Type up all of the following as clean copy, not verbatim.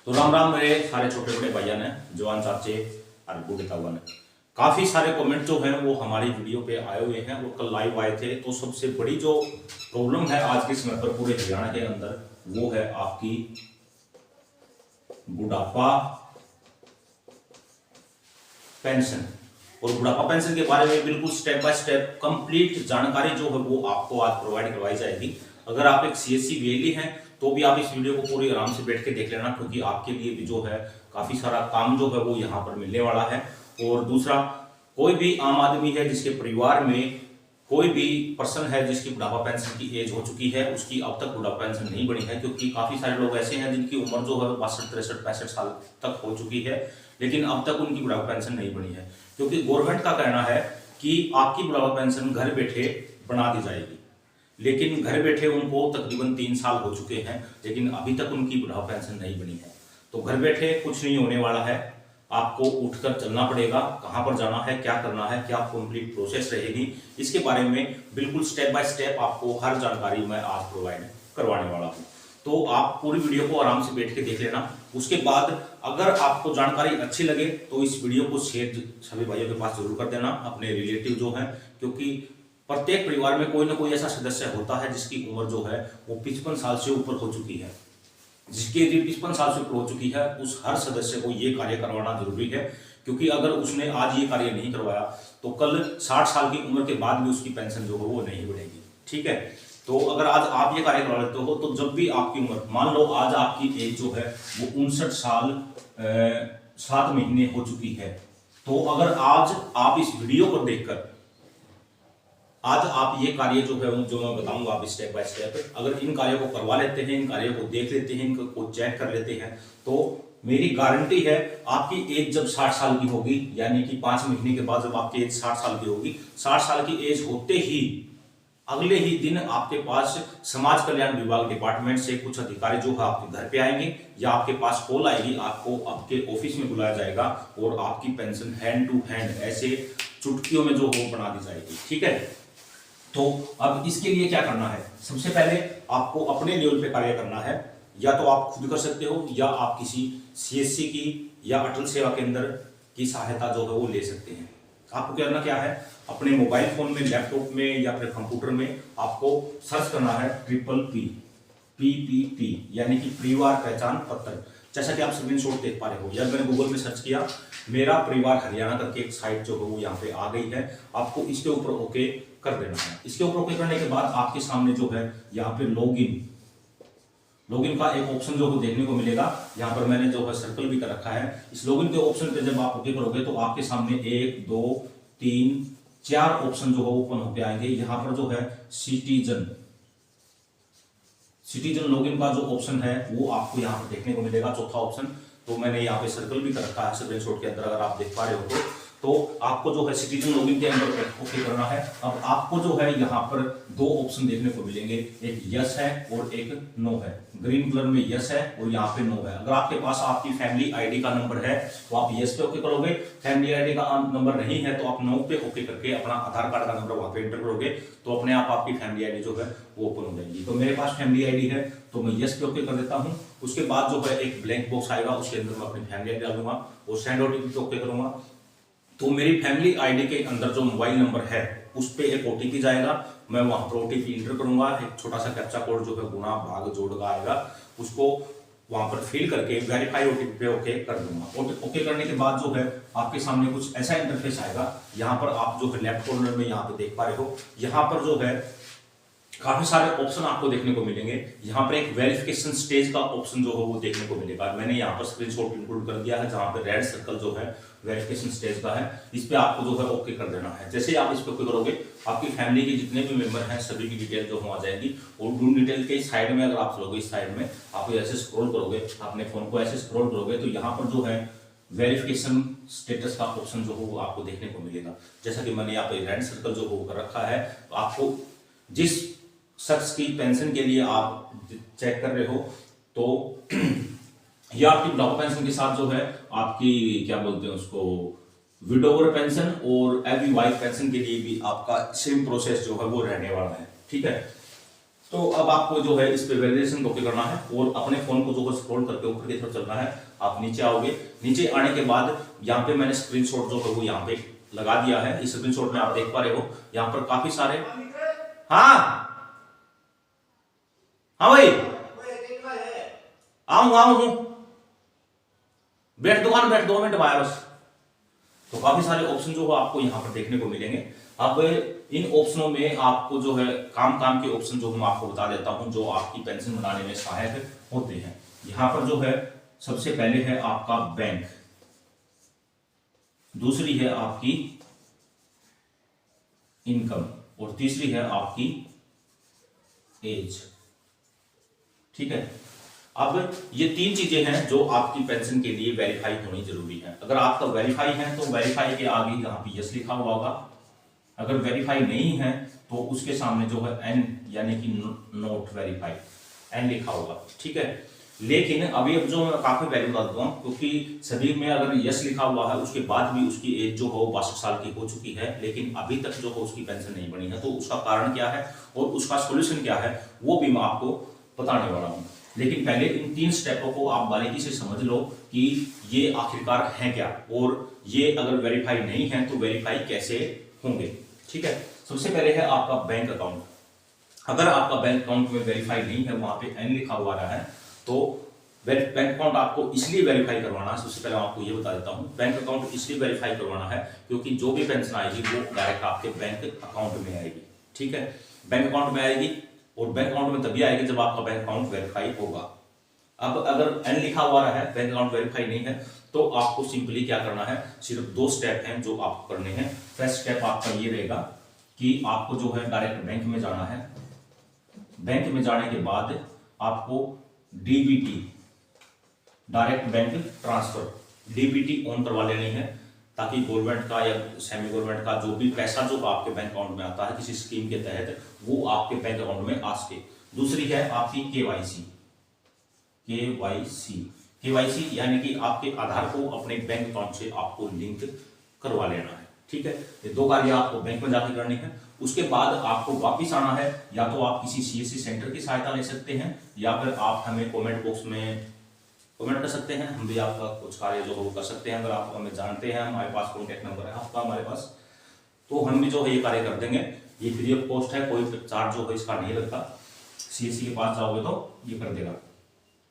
तो राम राम मेरे सारे छोटे बड़े भैया ने, जवान चाचे और बूढ़े तावा ने। काफी सारे कमेंट जो हैं वो हमारी वीडियो पे आए हुए हैं और कल लाइव आए थे। तो सबसे बड़ी जो प्रॉब्लम है आज के समय पर पूरे हरियाणा के अंदर वो है आपकी बुढ़ापा पेंशन। और बुढ़ापा पेंशन के बारे में बिल्कुल स्टेप बाय स्टेप कंप्लीट जानकारी जो है वो आपको आज प्रोवाइड करवाई जाएगी। अगर आप एक सीएससी वीएलई हैं तो भी आप इस वीडियो को पूरी आराम से बैठ के देख लेना, क्योंकि आपके लिए भी जो है काफी सारा काम जो है वो यहाँ पर मिलने वाला है। और दूसरा, कोई भी आम आदमी है जिसके परिवार में कोई भी पर्सन है जिसकी बुढ़ापा पेंशन की एज हो चुकी है, उसकी अब तक बुढ़ापा पेंशन नहीं बनी है, क्योंकि काफी सारे लोग ऐसे हैं जिनकी उम्र जो है 62, 63, 65 साल तक हो चुकी है लेकिन अब तक उनकी बुढ़ापा पेंशन नहीं बनी है। क्योंकि गवर्नमेंट का कहना है कि आपकी बुढ़ापा पेंशन घर बैठे बना दी जाएगी, लेकिन घर बैठे उनको तकरीबन 3 साल हो चुके हैं लेकिन अभी तक उनकी बुढ़ापा पेंशन नहीं बनी है। तो घर बैठे कुछ नहीं होने वाला है, आपको उठकर चलना पड़ेगा। कहां पर जाना है, क्या करना है, क्या कंप्लीट प्रोसेस रहेगी, इसके बारे में बिल्कुल स्टेप बाय स्टेप आपको हर जानकारी मैं आज प्रोवाइड करवाने वाला हूं। तो आप पूरी वीडियो को आराम से बैठ के देख लेना। उसके बाद अगर आपको जानकारी अच्छी लगे तो इस वीडियो को शेयर सभी भाइयों के पास जरूर कर देना, अपने रिलेटिव जो है, क्योंकि प्रत्येक परिवार में कोई ना कोई ऐसा सदस्य होता है जिसकी उम्र जो है वो 55 साल से ऊपर हो चुकी है। जिसकी यदि 55 साल से ऊपर हो चुकी है उस हर सदस्य को ये कार्य करवाना जरूरी है, क्योंकि अगर उसने आज ये कार्य नहीं करवाया तो कल 60 साल की उम्र के बाद भी उसकी पेंशन जो है वो नहीं बढ़ेगी। ठीक है, तो अगर आज आप ये कार्य करवा लेते हो तो जब भी आपकी उम्र, मान लो आज आपकी एज जो है वो 59 साल 7 महीने हो चुकी है, तो अगर आज आप इस वीडियो को देखकर आज आप ये कार्य जो है जो मैं बताऊंगा आप स्टेप बाय स्टेप, अगर इन कार्यों को करवा लेते हैं, इन कार्यों को देख लेते हैं, इनको चेक कर लेते हैं, तो मेरी गारंटी है आपकी एज जब 60 साल की होगी, यानी कि 5 महीने के बाद जब आपकी एज 60 साल की होगी, 60 साल की एज होते ही अगले ही दिन आपके पास समाज कल्याण विभाग डिपार्टमेंट से कुछ अधिकारी जो है आपके घर पे आएंगे या आपके पास कॉल आएगी, आपको आपके ऑफिस में बुलाया जाएगा और आपकी पेंशन हैंड टू हैंड ऐसे चुटकियों में जो हो बना दी जाएगी। ठीक है, तो अब इसके लिए क्या करना है, सबसे पहले आपको अपने लेवल पे कार्य करना है। या तो आप खुद कर सकते हो या आप किसी सीएससी की या अटल सेवा केंद्र की सहायता जो है वो ले सकते हैं। आपको करना क्या है, अपने मोबाइल फोन में, लैपटॉप में या फिर कंप्यूटर में आपको सर्च करना है PPP, यानी कि परिवार पहचान पत्र। जैसा कि आप स्क्रीनशॉट देख पा रहे हो, या मैंने गूगल में सर्च किया, मेरा परिवार हरियाणा करके एक साइट जो है वो यहाँ पे आ गई है। आपको इसके ऊपर ओके कर देना है। इसके ऊपर ओके करने के बाद आपके सामने जो है यहाँ पे लॉगिन का एक ऑप्शन जो देखने को मिलेगा। यहाँ पर मैंने जो है सर्कल भी कर रखा है। इस लॉगिन के ऑप्शन पे जब आप ओके करोगे तो आपके सामने 1 2 3 4 ऑप्शन जो है ओपन होके आएंगे। यहाँ पर जो है सिटीजन लॉगिन का जो ऑप्शन है वो आपको यहाँ पर देखने को मिलेगा, चौथा ऑप्शन। तो मैंने यहाँ पे सर्कल भी कर रखा है स्क्रीनशॉट के अंदर, अगर आप देख पा रहे हो तो आपको जो है सिटीजन लॉगिन के अंदर ओके करना है। अब आपको जो है यहाँ पर 2 ऑप्शन देखने को मिलेंगे, एक यस है और एक नो है। ग्रीन कलर में यस है और यहाँ पे नो है। अगर आपके पास आपकी फैमिली आईडी का नंबर है तो आप यस पे ओके करोगे, फैमिली आईडी का नंबर नहीं है तो आप नो पे ओके करके अपना आधार कार्ड का नंबर वहां पे एंटर करोगे तो अपने आप आपकी फैमिली आईडी जो है वो ओपन हो जाएगी। तो मेरे पास फैमिली आईडी है तो मैं यस पे ओके कर देता हूँ। उसके बाद जो है एक ब्लैंक बॉक्स आएगा, उसके अंदर मैं अपनी फैमिली आईडी डालूंगा और सेंड ओटीपी पे ओके करूंगा। तो मेरी फैमिली आईडी के अंदर जो मोबाइल नंबर है उस पे एक ओटीपी जाएगा, मैं वहां पर ओटीपी इंटर करूंगा। एक छोटा सा कैप्चा कोड जो है गुणा भाग जोड़ का आएगा, उसको वहां पर फिल करके वेरीफाई ओटीपी पे ओके कर दूंगा। ओके करने के बाद जो है आपके सामने कुछ ऐसा इंटरफेस आएगा। यहाँ पर आप जो है लेफ्ट कॉर्नर में यहाँ पे देख पा रहे हो, यहाँ पर जो है काफी सारे ऑप्शन आपको देखने को मिलेंगे। यहाँ पर एक वेरिफिकेशन स्टेज का ऑप्शन जो है वो देखने को मिलेगा। मैंने यहाँ पर स्क्रीनशॉट इंक्लूड कर दिया है, जहाँ पे रेड सर्कल जो है वेरिफिकेशन स्टेज का है। इस पे आपको जो है ओके कर देना है। जैसे ही आप इस पे ओके करोगे आपकी फैमिली के जितने भी मेंबर हैं सभी की डिटेल जो आ जाएगी। और डून डिटेल के साइड में अगर आप चलोगे, इस साइड में आप ऐसे स्क्रॉल करोगे, अपने फोन को ऐसे स्क्रॉल करोगे तो यहाँ पर जो है वेरिफिकेशन स्टेटस का ऑप्शन जो है वो आपको देखने को मिलेगा। जैसा कि मैंने यहाँ पे रेड सर्कल जो हो कर रखा है, आपको जिस शख्स की पेंशन के लिए आप चेक कर रहे हो तो यह आपकी बुढ़ापा पेंशन के साथ जो है आपकी क्या बोलते हैं उसको, विडोवर पेंशन और एवरी वाइफ पेंशन के लिए भी आपका सेम प्रोसेस जो है वो रहने वाला है। ठीक है, तो अब आपको जो है इस पे वैलिडेशन ओके करना है और अपने फोन को जो है स्क्रॉल करके ऊपर की तरफ चलना है। आप नीचे आओगे, नीचे आने के बाद यहाँ पे मैंने स्क्रीनशॉट जो है वो यहाँ पे लगा दिया है। इस स्क्रीनशॉट में आप देख पा रहे हो यहाँ पर काफी सारे, हाँ हाँ भाई आऊं बैठ दुकान बैठ 2 मिनट आया बस। तो काफी सारे ऑप्शन जो है आपको यहाँ पर देखने को मिलेंगे। अब इन ऑप्शनों में आपको जो है काम के ऑप्शन जो मैं आपको बता देता हूं जो आपकी पेंशन बनाने में सहायक होते हैं। यहाँ पर जो है सबसे पहले है आपका बैंक, दूसरी है आपकी इनकम और तीसरी है आपकी एज। ठीक है, अब ये 3 चीजें हैं जो आपकी पेंशन के लिए वेरीफाई होनी जरूरी है। अगर आपका वेरीफाई है तो वेरीफाई के आगे यहाँ पे यस लिखा हुआ होगा, अगर वेरीफाई नहीं है तो उसके सामने जो है एन यानी कि नोट वेरीफाई एन लिखा होगा। ठीक है, लेकिन अभी अब जो मैं काफी वैल्यू बता दूंगा क्योंकि सभी में अगर यस लिखा हुआ है उसके बाद भी उसकी एज जो हो 62 साल की हो चुकी है लेकिन अभी तक जो हो उसकी पेंशन नहीं बनी है, तो उसका कारण क्या है और उसका सोल्यूशन क्या है वो भी मैं आपको बताने वाला हूं। लेकिन पहले इन 3 स्टेपों को आप बारीकी से समझ लो कि ये आखिरकार है क्या और ये अगर वेरीफाई नहीं है तो वेरीफाई कैसे होंगे। ठीक है, सबसे पहले है आपका बैंक अकाउंट। अगर आपका बैंक अकाउंट में वेरीफाई नहीं है, वहां पे एन लिखा हुआ रहा है, तो बैंक अकाउंट आपको इसलिए वेरीफाई करवाना है। सबसे पहले आपको ये बता देता हूं, बैंक अकाउंट इसलिए वेरीफाई करवाना है क्योंकि जो भी पेंशन आएगी वो डायरेक्ट आपके बैंक अकाउंट में आएगी। ठीक है, बैंक अकाउंट में आएगी और बैंक अकाउंट में तभी आएगी जब आपका बैंक अकाउंट वेरीफाई होगा। अब अगर एन लिखा हुआ है, बैंक अकाउंट वेरीफाई नहीं है, तो आपको सिंपली क्या करना है, सिर्फ 2 स्टेप हैं जो आपको करने हैं। फर्स्ट स्टेप आपका ये रहेगा कि आपको जो है डायरेक्ट बैंक में जाना है। बैंक में जाने के बाद आपको DBT direct bank transfer DBT on करवा लेनी है ताकि गवर्नमेंट का या सेमी गवर्नमेंट का जो भी पैसा जो आपके बैंक अकाउंट में आता है किसी स्कीम के तहत वो आपके बैंक अकाउंट में आ सके। दूसरी है आपकी केवाईसी यानी कि आपके आधार को अपने बैंक अकाउंट से आपको लिंक करवा लेना है। ठीक है, ये 2 कार्य आपको बैंक में जाकर करनी है। उसके बाद आपको वापिस आना है, या तो आप किसी सीएससी सेंटर की सहायता ले सकते हैं या फिर आप हमें कमेंट बॉक्स में कमेंट कर सकते हैं, हम भी आपका कुछ कार्य जो हो कर सकते हैं। अगर आप हमें जानते हैं, हमारे पास कॉन्टैक्ट नंबर है आपका हमारे पास, तो हम भी जो है ये कार्य कर देंगे। ये फ्री ऑफ कॉस्ट है, कोई चार्ज जो है इसका नहीं लगता। सीएससी के पास जाओगे तो ये कर देगा।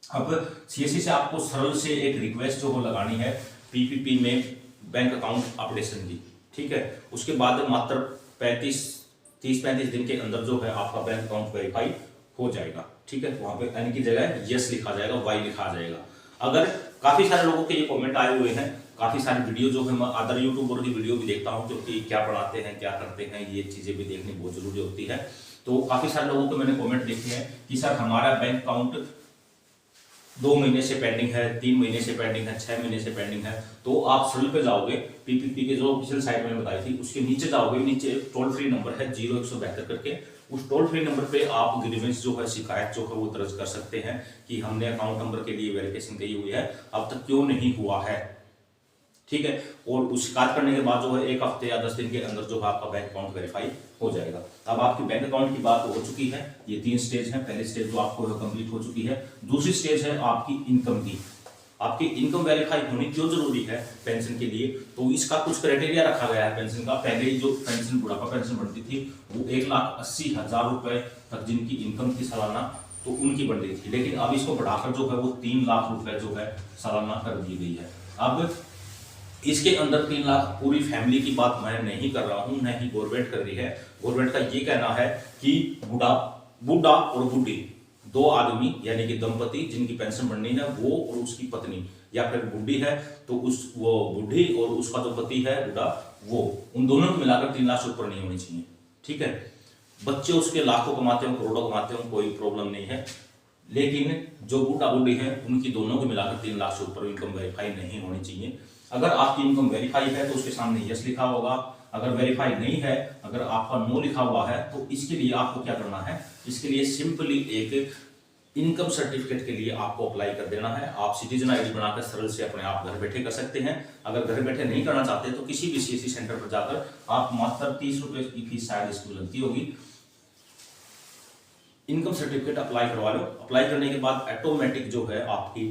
अब सीएससी से आपको सरल से एक रिक्वेस्ट जो लगानी है पीपीपी में बैंक अकाउंट अपडेशन की। ठीक है, उसके बाद मात्र 30-35 दिन के अंदर जो है आपका बैंक अकाउंट वेरीफाई हो जाएगा। ठीक है, वहां पे एन की जगह यस लिखा जाएगा, वाई लिखा जाएगा। अगर काफी सारे लोगों के ये कमेंट आए हुए हैं, काफी सारी वीडियो जो है मैं अदर यूट्यूबर की वीडियो भी देखता हूं क्योंकि क्या पढ़ाते हैं क्या करते हैं ये चीजें भी देखनी बहुत जरूरी होती है। तो काफी सारे लोगों को मैंने कमेंट देखे हैं कि सर हमारा बैंक अकाउंट 2 महीने से पेंडिंग है, 3 महीने से पेंडिंग है, 6 महीने से पेंडिंग है। तो आप सरल पे जाओगे, पीपीपी के जो ऑफिशियल साइट मैंने बताई थी उसके नीचे जाओगे, नीचे टोल फ्री नंबर है 0172 करके, उस टोल फ्री नंबर पे आप ग्रीवेंस जो है शिकायत जो है वो दर्ज कर सकते हैं कि हमने अकाउंट नंबर के लिए वेरिफिकेशन की हुई है, अब तक क्यों नहीं हुआ है। ठीक है, और उस शिकायत करने के बाद जो है 1 हफ्ते या 10 दिन के अंदर जो है आपका बैंक अकाउंट वेरीफाई हो जाएगा। अब आपकी बैंक अकाउंट की बात हो चुकी है, ये 3 स्टेज है। पहली स्टेज जो आपको कंप्लीट हो चुकी है। दूसरी स्टेज है आपकी इनकम की। आपकी इनकम वेरीफाई होनी क्यों जरूरी है पेंशन के लिए, तो इसका कुछ क्राइटेरिया रखा गया है पेंशन का। पहले जो पेंशन बुढ़ापा पेंशन बनती थी वो 1,80,000 रुपए तक जिनकी इनकम थी सालाना, तो उनकी बन रही थी, लेकिन अब इसको बढ़ाकर जो है वो 3 लाख रुपए जो है सालाना कर दी गई है। अब इसके अंदर 3 लाख पूरी फैमिली की बात मैं नहीं कर रहा हूं, न ही गवर्नमेंट कर रही है। गवर्नमेंट का ये कहना है कि बुढ़ा और बुढ़ी 2 आदमी यानी कि दंपति जिनकी पेंशन बननी है वो और उसकी पत्नी, या फिर बुढ़ी है तो वो बुढ़ी और उसका जो पति है बुढ़ा, वो उन दोनों को मिलाकर 3 लाख से ऊपर नहीं होनी चाहिए। ठीक है, बच्चे उसके लाखों कमाते हो करोड़ों कमाते हो कोई प्रॉब्लम नहीं है, लेकिन जो बुढ़ा बुढ़ी है उनकी दोनों को मिलाकर 3 लाख से ऊपर इनकम वेरीफाई नहीं होनी चाहिए। अगर आपकी इनकम वेरीफाई है तो उसके सामने यस लिखा होगा, अगर वेरीफाई नहीं है, अगर आपका नो लिखा हुआ है, तो इसके लिए आपको क्या करना है, इसके लिए सिंपली एक इनकम सर्टिफिकेट के लिए आपको अप्लाई कर देना है। आप सिटीजन आईडी बनाकर सरल से अपने आप घर बैठे कर सकते हैं। अगर घर बैठे नहीं करना चाहते तो किसी भी सीएससी सेंटर पर जाकर आप मात्र 30 रुपए की फीस शायद इसकी लगती होगी, इनकम सर्टिफिकेट अप्लाई करवा लो। अप्लाई करने के बाद ऑटोमेटिक जो है आपकी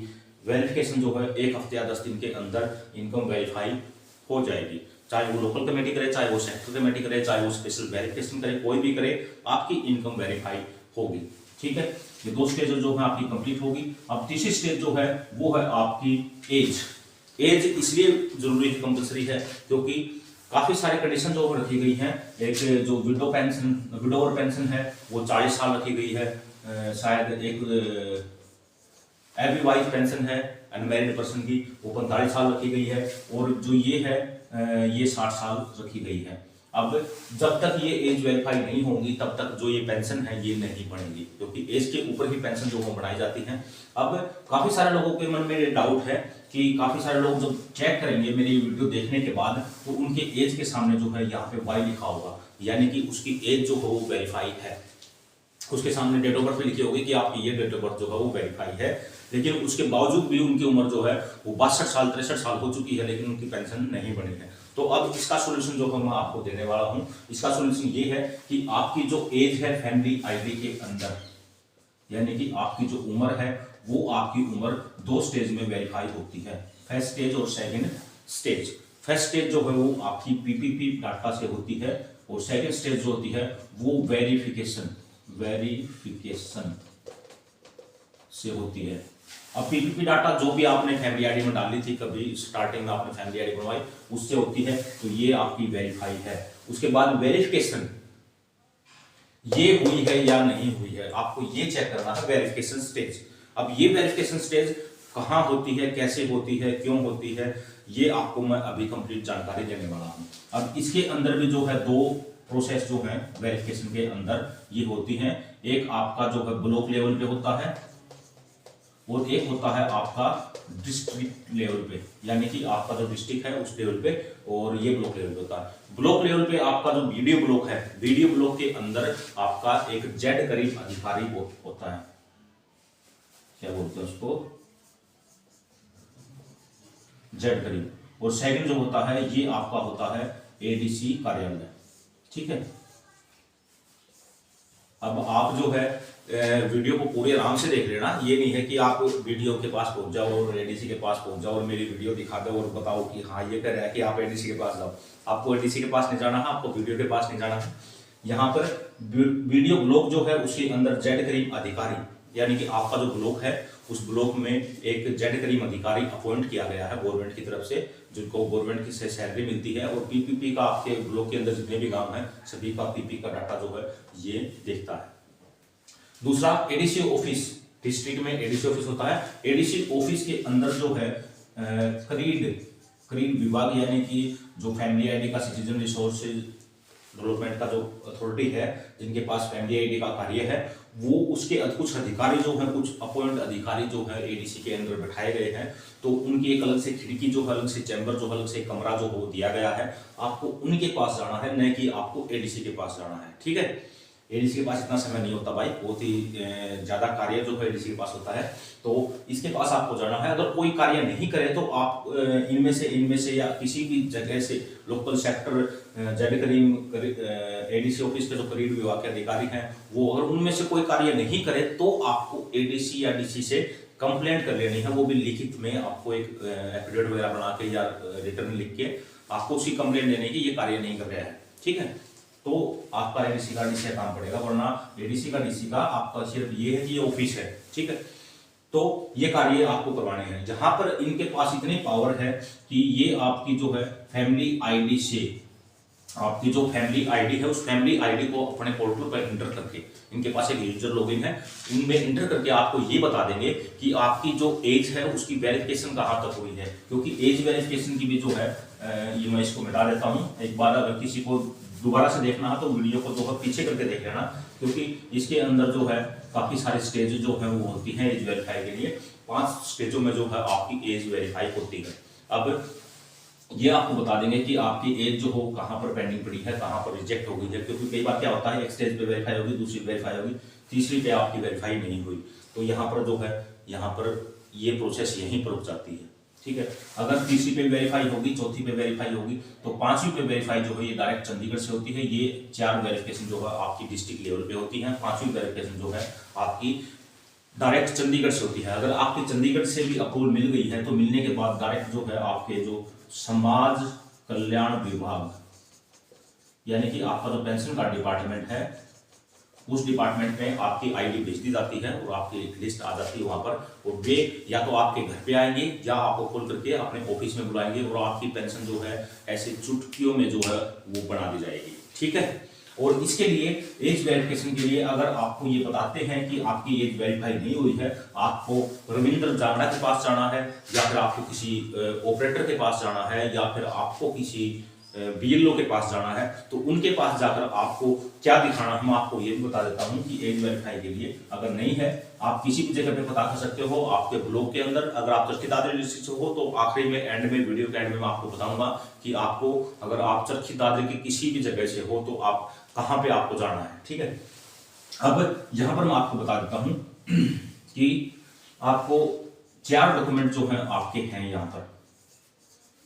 वेरिफिकेशन जो है 1 हफ्ते या 10 दिन के अंदर इनकम वेरीफाई हो जाएगी। चाहे वो लोकल कमेटी करे, चाहे वो सेक्टर कमेटी करे, चाहे वो स्पेशल वेरिफिकेशन करे, कोई भी करे, आपकी इनकम वेरीफाई होगी। ठीक है, ये 2 स्टेज जो है आपकी कंप्लीट होगी। अब तीसरी स्टेज जो है वो है आपकी एज। एज इसलिए जरूरी है, कंपलसरी है, क्योंकि काफी सारे कंडीशन जो रखी गई हैं। एक जो विडोवर पेंशन है वो 40 साल रखी गई है। शायद एक एवरी वाइज पेंशन है अनमैरिड पर्सन की, वो 45 साल रखी गई है। और जो ये है ये 60 साल रखी गई है। अब जब तक ये एज वेरीफाई नहीं होगी तब तक जो ये पेंशन है ये नहीं बढ़ेगी, क्योंकि एज के ऊपर ही पेंशन जो वो बढ़ाई जाती है। अब काफी सारे लोगों के मन में डाउट है कि काफी सारे लोग जब चेक करेंगे मेरी वीडियो देखने के बाद, तो उनके एज के सामने जो है यहाँ पे वाई लिखा होगा, यानी कि उसकी एज जो है वो वेरीफाई है। उसके सामने डेट ऑफ बर्थ भी लिखी होगी कि आपकी ये डेट ऑफ बर्थ जो है वो वेरीफाई है, लेकिन उसके बावजूद भी उनकी उम्र जो है वो 62 साल 63 साल हो चुकी है, लेकिन उनकी पेंशन नहीं बढ़ी है। तो अब इसका सोल्यूशन जो है मैं आपको देने वाला हूं। इसका सोल्यूशन ये है कि आपकी जो एज है फैमिली आईडी के अंदर, यानी कि आपकी जो उम्र है वो आपकी उम्र 2 स्टेज में वेरीफाई होती है, फर्स्ट स्टेज और सेकंड स्टेज। फर्स्ट स्टेज जो है वो आपकी पीपीपी डाटा से होती है, और सेकंड स्टेज जो होती है वो वेरिफिकेशन से होती है। अब पीपीपी डाटा जो भी आपने फैमिली आईडी में डाली थी, कभी स्टार्टिंग में आपने फैमिली आईडी बनवाई, उससे होती है, तो ये आपकी वेरीफाई है। उसके बाद वेरिफिकेशन ये हुई है या नहीं हुई है, आपको ये चेक करना है, वेरिफिकेशन स्टेज। अब ये वेरिफिकेशन स्टेज कहाँ होती है, कैसे होती है, क्यों होती है, ये आपको मैं अभी कंप्लीट जानकारी देने वाला हूं। अब इसके अंदर भी जो है 2 प्रोसेस जो है वेरिफिकेशन के अंदर ये होती हैं। एक आपका जो है ब्लॉक लेवल पे होता है, और एक होता है आपका डिस्ट्रिक्ट लेवल पे, यानी कि आपका जो डिस्ट्रिक्ट है उस लेवल पे, और ये ब्लॉक लेवल पे होता है। ब्लॉक लेवल पे आपका जो वीडियो ब्लॉक है, वीडियो ब्लॉक के अंदर आपका एक जेड करीब अधिकारी होता है, क्या बोलते हैं उसको, जेड करीब। और सेकंड जो होता है ये आपका होता है एडीसी कार्यालय। ठीक है, अब आप जो है वीडियो को पूरे आराम से देख लेना, ये नहीं है कि आप वीडियो के पास पहुंच जाओ और एडीसी के पास पहुंच जाओ और मेरी वीडियो दिखा दो और बताओ कि हाँ ये कह रहा है कि आप एडीसी के पास जाओ। आपको एडीसी के पास नहीं जाना है, आपको वीडियो के पास नहीं जाना है। यहाँ पर वीडियो ब्लॉक जो है उसके अंदर जेड करीब अधिकारी, यानी कि आपका जो ब्लॉक है उस ब्लॉक में एक जेड करीब अधिकारी अपॉइंट किया गया है गवर्नमेंट की तरफ से, जिनको गवर्नमेंट की से सैलरी मिलती है, और पीपीपी का आपके ब्लॉक के अंदर जितने भी गांव हैं सभी का पीपी का डाटा जो है ये देखता है। दूसरा एडीसी ऑफिस, डिस्ट्रिक्ट में एडीसी ऑफिस होता है। एडीसी ऑफिस के अंदर जो है क्रीड विभाग, यानी कि जो फैमिली आईडी का सिटीजन रिसोर्सेज डेवलपमेंट का जो अथॉरिटी है, जिनके पास फैमिली आईडी का कार्य है, वो उसके कुछ अधिकारी जो है, कुछ अपॉइंट अधिकारी जो है एडीसी के अंदर बैठाए गए हैं। तो उनकी एक अलग से खिड़की जो है, अलग से चैम्बर जो है, अलग से कमरा जो हो दिया गया है, आपको उनके पास जाना है, न कि आपको एडीसी के पास जाना है। ठीक है, एडीसी के पास इतना समय नहीं होता भाई, बहुत ही ज्यादा कार्य जो है एडीसी के पास होता है, तो इसके पास आपको जाना है। अगर कोई कार्य नहीं करे तो आप इनमें से या किसी भी जगह से लोकल सेक्टर जेड करीब एडीसी ऑफिस के जो करीब विभाग के अधिकारी हैं, वो अगर उनमें से कोई कार्य नहीं करे तो आपको एडीसी या डीसी से कंप्लेंट कर लेनी है। वो भी लिखित में आपको एक एफिडेविट वगैरह बना के या रिटर्न लिख के आपको उसकी कंप्लेंट देने की ये कार्य नहीं कर रहा है। ठीक है, तो आपका एडीसी का डीसी काम पड़ेगा, वरना एडीसी का डीसी का आपका सिर्फ ये है कि ये ऑफिस है। ठीक है, तो ये कार्य आपको करवाने हैं। जहां पर इनके पास इतनी पावर है कि ये आपकी जो है फैमिली आईडी से, आपकी जो फैमिली आईडी है उस फैमिली आईडी को अपने पोर्टल पर इंटर करके, इनके पास एक यूजर लॉगिन है, इनमें इंटर करके आपको ये बता देंगे कि आपकी जो एज है उसकी वेरिफिकेशन कहाँ तक हुई है। क्योंकि एज वेरिफिकेशन की भी जो है ये मैं इसको मिटा देता हूँ एक बार, अगर किसी को दोबारा से देखना है तो वीडियो को जो है पीछे करके देख लेना, क्योंकि इसके अंदर जो है काफी सारे स्टेज जो है वो होती है एज वेरीफाई के लिए। 5 स्टेजों में जो है आपकी एज वेरीफाई होती है। अब ये आपको बता देंगे कि आपकी एज जो हो कहाँ पर पेंडिंग पड़ी है, कहाँ पर रिजेक्ट हो गई है। क्योंकि कई बार क्या होता है, एक स्टेज पे वेरीफाई होगी, दूसरी वेरीफाई होगी, तीसरी पे आपकी वेरीफाई नहीं हुई, तो यहाँ पर जो है यहाँ पर ये प्रोसेस यहीं पर रुक जाती है। ठीक है। अगर तीसरी पे वेरीफाई होगी, चौथी पे वेरीफाई होगी, तो पांचवी पे वेरीफाई जो है ये डायरेक्ट चंडीगढ़ से होती है। ये 4 वेरिफिकेशन जो है आपकी डिस्ट्रिक्ट लेवल पे होती है, पांचवी वेरिफिकेशन जो है आपकी डायरेक्ट चंडीगढ़ से होती है। अगर आपकी चंडीगढ़ से भी अप्रूवल मिल गई है तो मिलने के बाद डायरेक्ट जो है आपके जो समाज कल्याण विभाग, यानी कि आपका जो पेंशन कार्ड डिपार्टमेंट है, उस डिपार्टमेंट में आपकी आईडी भेज दी जाती है और आपकी एक लिस्ट आ जाती है वहां पर, और वे या तो आपके घर पे आएंगे या आपको कॉल करके अपने ऑफिस में बुलाएंगे और आपकी पेंशन जो है ऐसे चुटकियों में जो है वो बना दी जाएगी। ठीक है। और इसके लिए एज वेरिफिकेशन के लिए अगर आपको ये बताते हैं कि आपकी एज वेरीफाई नहीं हुई है, आपको रविंद्र जांगड़ा के पास जाना है, या फिर आपको किसी ऑपरेटर के पास जाना है, या फिर आपको किसी बीएलओ के पास जाना है, तो उनके पास जाकर आपको क्या दिखाना, हम आपको ये भी बता देता हूं कि एज वेरीफाई के लिए अगर नहीं है, आप किसी भी जगह पे पता कर सकते हो, आपके ब्लॉक के अंदर। अगर आप चरखी दादरी डिस्ट्रिक्ट से हो तो आखिरी में एंड में वीडियो के एंड में मैं आपको बताऊंगा कि आपको अगर आप चरखी दादरी की किसी भी जगह से हो तो आप कहां पे आपको जाना है। ठीक है। अब यहां पर मैं आपको बता देता हूं कि आपको 4 डॉक्यूमेंट जो है आपके हैं यहाँ पर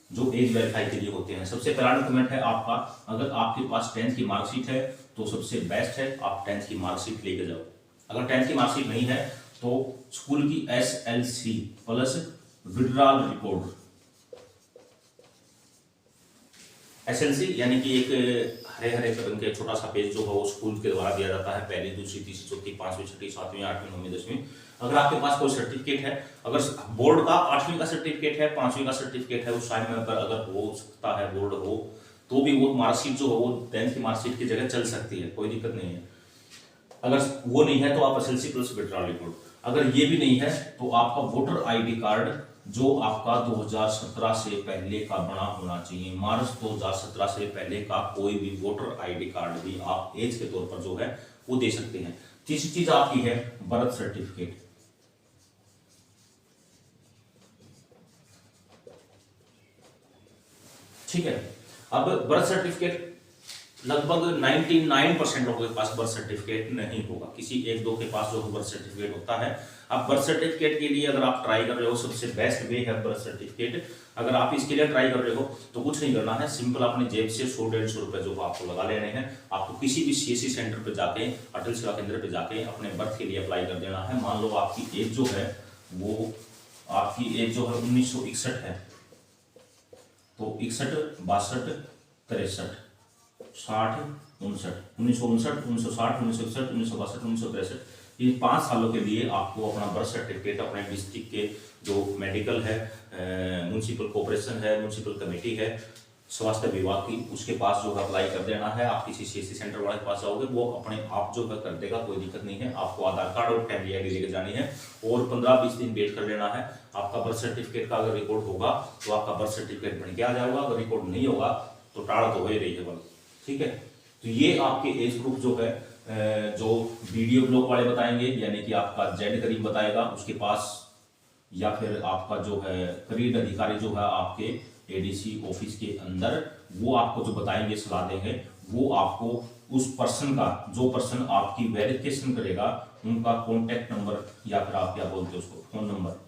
जो एज वेरीफाई के लिए होते हैं। सबसे पहला डॉक्यूमेंट है आपका, अगर आपके पास 10th की मार्कशीट है तो सबसे बेस्ट है आप 10th की मार्कशीट लेके जाओ। अगर 10th की मार्कशीट नहीं है तो स्कूल की SLC plus withdrawal report. SLC यानी कि एक हरे हरे रंग के छोटा सा पेज जो है वो स्कूल के द्वारा दिया जाता है, पहली, दूसरी, तीसरी, चौथी, 5वीं, 6वीं, 7वीं, 8वीं, 9वीं, 10वीं। अगर आपके पास कोई सर्टिफिकेट है, अगर बोर्ड का 8वीं का सर्टिफिकेट है, 5वीं का सर्टिफिकेट है, उस टाइम में अगर हो सकता है बोर्ड हो तो भी वो मार्कशीट जो है वो 10th की मार्कशीट की जगह चल सकती है, कोई दिक्कत नहीं है। अगर वो नहीं है तो आप SLC प्लस विड्रॉल रिपोर्ट। अगर ये भी नहीं है तो आपका वोटर ID कार्ड जो आपका 2017 से पहले का बना होना चाहिए। मार्च 2017 से पहले का कोई भी वोटर ID कार्ड भी आप एज के तौर पर जो है वो दे सकते हैं। तीसरी चीज आपकी है बर्थ सर्टिफिकेट। ठीक है। अब बर्थ सर्टिफिकेट लगभग 99% लोगों के पास बर्थ सर्टिफिकेट नहीं होगा, किसी 1-2 के पास जो बर्थ सर्टिफिकेट होता है। अब बर्थ सर्टिफिकेट के लिए अगर आप ट्राई कर रहे हो, सबसे बेस्ट वे है बर्थ सर्टिफिकेट। अगर आप इसके लिए ट्राई कर रहे हो तो कुछ नहीं करना है, सिंपल अपने जेब से 100-150 रुपए जो आपको लगा लेने हैं। आपको किसी भी CSC सेंटर पे जाके, अटल सेवा केंद्र पे जाके अपने बर्थ के लिए अप्लाई कर देना है। मान लो आपकी एज जो है वो आपकी एज जो है 1961 है, तो 61, 62, 63, 60, 59, 1959, 1960, 1961, 1962, 1963, इन 5 सालों के लिए आपको अपना बर्थ सर्टिफिकेट अपने डिस्ट्रिक्ट के जो मेडिकल है, म्यूनसिपल कॉर्पोरेशन है, म्यूनसिपल कमेटी है, स्वास्थ्य विभाग की, उसके पास जो है अप्लाई कर देना है। आप किसी CSC सेंटर वाले के पास जाओगे, वो अपने आप जो है कर देगा, कोई दिक्कत नहीं है। आपको आधार कार्ड और फैमिली ID लेके जानी है और 15-20 दिन वेट कर लेना है। आपका बर्थ सर्टिफिकेट का अगर रिकॉर्ड होगा तो आपका बर्थ सर्टिफिकेट बन के आ जाएगा, अगर रिकॉर्ड नहीं होगा तो टाड़ तो हो ही रही है बल। ठीक है। तो ये आपके एज ग्रुप जो है जो वीडियो ब्लॉग वाले बताएंगे, यानी कि आपका जेड करीम बताएगा उसके पास, या फिर आपका जो है करीब अधिकारी जो है आपके ADC ऑफिस के अंदर, वो आपको जो बताएंगे, सलाह देंगे, वो आपको उस पर्सन का, जो पर्सन आपकी वेरिफिकेशन करेगा, उनका कॉन्टेक्ट नंबर या फिर आप क्या बोलते हैं उसको, फोन नंबर,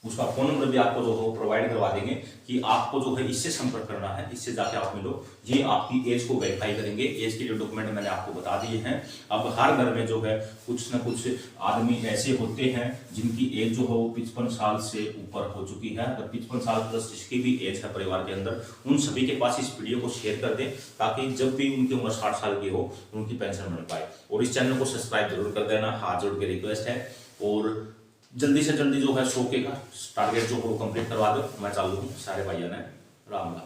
उसका फोन नंबर भी आपको जो है प्रोवाइड करवा देंगे कि आपको जो है इससे संपर्क करना है, इससे जाके आप मिलो। ये आपकी एज को वेरीफाई करेंगे। एज के लिए डॉक्यूमेंट मैंने आपको बता दिए हैं। अब हर घर में जो है कुछ ना कुछ आदमी ऐसे होते हैं जिनकी एज जो है वो 55 साल से ऊपर हो चुकी है। अगर 55 साल प्लस जिसकी भी एज है परिवार के अंदर, उन सभी के पास इस वीडियो को शेयर कर दें ताकि जब भी उनकी उम्र 60 साल की हो उनकी पेंशन मिल पाए। और इस चैनल को सब्सक्राइब जरूर कर देना, हाथ जोड़ के रिक्वेस्ट है। और जल्दी से जल्दी जो है 100 के का टारगेट जो है वो कंप्लीट करवा दो। मैं चालू हूँ, सारे भाइयों ने राम राम।